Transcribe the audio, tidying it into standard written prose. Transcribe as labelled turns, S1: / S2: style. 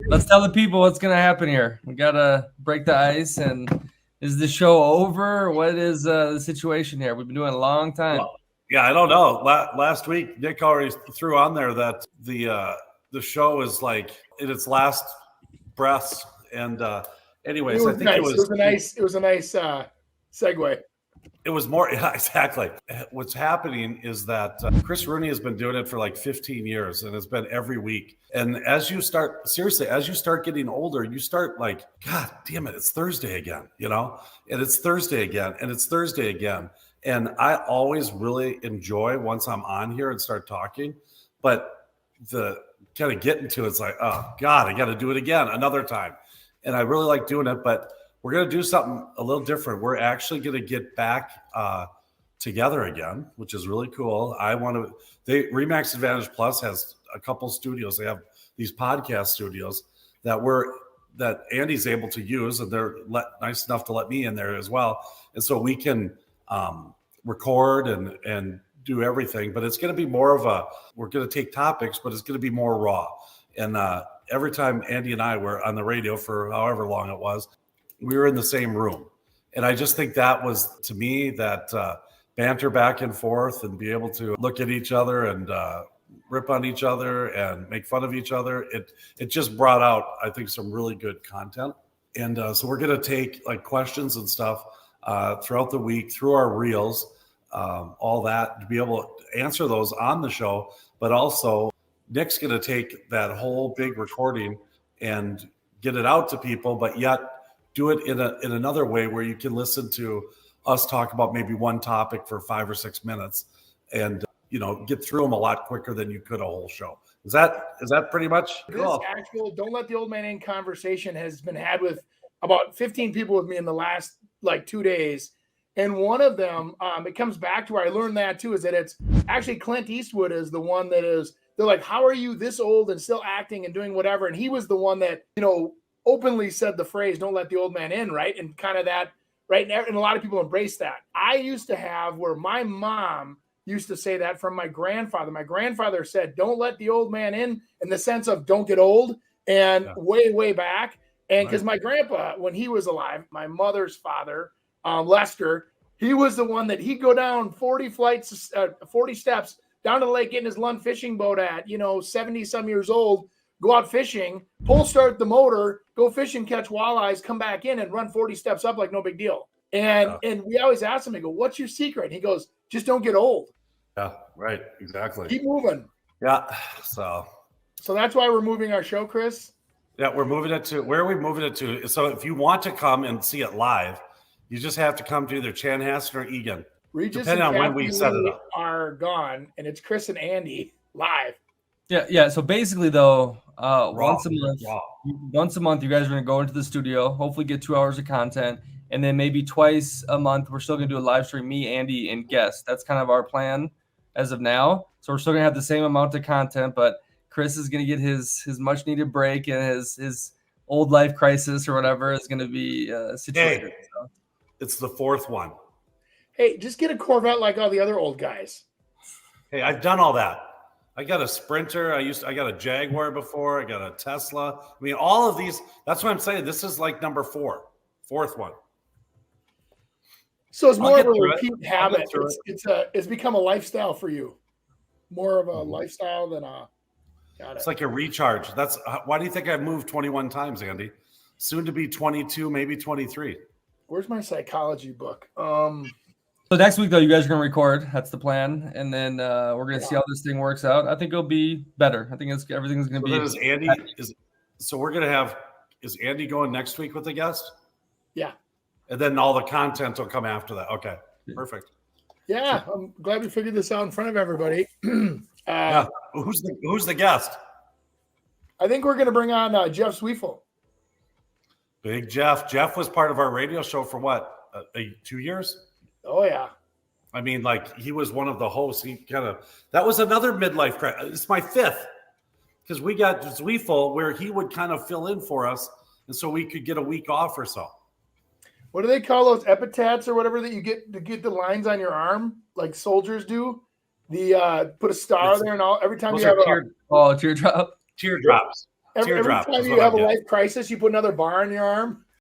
S1: let's tell the people what's going to happen here. We got to break the ice. And is the show over? What is the situation here? We've been doing it a long time.
S2: Well, yeah, I don't know. Last week, Nick already threw on there that the show is like in its last breaths. And anyways, I think
S3: nice. It was a nice segue.
S2: It was more, yeah, exactly. What's happening is that Chris Rooney has been doing it for like 15 years and it's been every week. And as you start getting older, you start like, God damn it, it's Thursday again, and it's Thursday again, and it's Thursday again. And I always really enjoy once I'm on here and start talking, but the kind of getting to it's like, oh God, I got to do it again another time. And I really like doing it, but we're going to do something a little different. We're actually going to get back together again, which is really cool. Remax Advantage Plus has a couple studios. They have these podcast studios that Andy's able to use, and they're nice enough to let me in there as well. And so we can record and do everything, but it's going to be more of we're going to take topics, but it's going to be more raw. And every time Andy and I were on the radio for however long it was, we were in the same room. And I just think that was, to me, that banter back and forth and be able to look at each other and rip on each other and make fun of each other. It just brought out, I think, some really good content. And so we're going to take like questions and stuff throughout the week through our reels, all that, to be able to answer those on the show. But also Nick's going to take that whole big recording and get it out to people, but yet do it in another way where you can listen to us talk about maybe one topic for 5 or 6 minutes and get through them a lot quicker than you could a whole show. Is that pretty much
S3: cool? This actual Don't Let the Old Man In conversation has been had with about 15 people with me in the last 2 days. And one of them, it comes back to where I learned that too, is that it's actually Clint Eastwood is the one that is, they're like, how are you this old and still acting and doing whatever? And he was the one that, openly said the phrase, don't let the old man in, right? And kind of that, right? And a lot of people embrace that. I used to have where my mom used to say that from my grandfather. My grandfather said, don't let the old man in the sense of don't get old. And way, way back. And because my grandpa, when he was alive, my mother's father, Lester, he was the one that he'd go down 40 steps down to the lake, getting his Lund fishing boat at, 70 some years old, go out fishing, pull start the motor, go fishing, catch walleyes, come back in and run 40 steps up like no big deal. And we always ask him, I go, what's your secret? And he goes, just don't get old.
S2: Yeah, right. Exactly.
S3: Keep moving.
S2: Yeah. So
S3: that's why we're moving our show, Chris.
S2: Yeah, we're moving it to, where are we moving it to? So if you want to come and see it live, you just have to come to either Chanhassen or Egan.
S3: Regis
S2: depending on when we set it up.
S3: Are gone, and it's Chris and Andy live.
S1: Yeah. So basically, though, once a month, you guys are going to go into the studio, hopefully get 2 hours of content, and then maybe twice a month, we're still going to do a live stream, me, Andy, and guests. That's kind of our plan as of now. So we're still going to have the same amount of content, but Chris is going to get his much needed break, and his old life crisis or whatever is going to be situated.
S2: Hey, so. It's the fourth one.
S3: Hey, just get a Corvette like all the other old guys.
S2: Hey, I've done all that. I got a Sprinter. I got a Jaguar before. I got a Tesla. I mean, all of these. That's what I'm saying. This is like number fourth one.
S3: So it's more of a repeat habit. It's become a lifestyle for you. More of a lifestyle than a. Got it.
S2: It's like a recharge. That's why do you think I've moved 21 times, Andy? Soon to be 22, maybe 23.
S3: Where's my psychology book?
S1: So next week, though, you guys are going to record. That's the plan. And then we're going to see how this thing works out. I think it'll be better. I think everything's going to be.
S2: So we're going to have, is Andy going next week with the guest?
S3: Yeah.
S2: And then all the content will come after that. Okay. Perfect.
S3: Yeah. I'm glad we figured this out in front of everybody.
S2: Yeah. Who's the guest?
S3: I think we're going to bring on Jeff Sweefel.
S2: Big Jeff. Jeff was part of our radio show for what? 2 years?
S3: Oh, yeah.
S2: I mean, like, he was one of the hosts. That was another midlife crisis. It's my fifth, because we got Zweifel where he would kind of fill in for us, and so we could get a week off or so.
S3: What do they call those epitaphs or whatever that you get to get the lines on your arm, like soldiers do? The put a star there and all. Every time you have
S1: teardrop.
S2: Teardrops.
S3: Every
S2: Teardrop
S3: time
S2: is
S3: you
S2: what
S3: have
S2: I'm
S3: a
S2: getting.
S3: life crisis, you put another bar on your arm.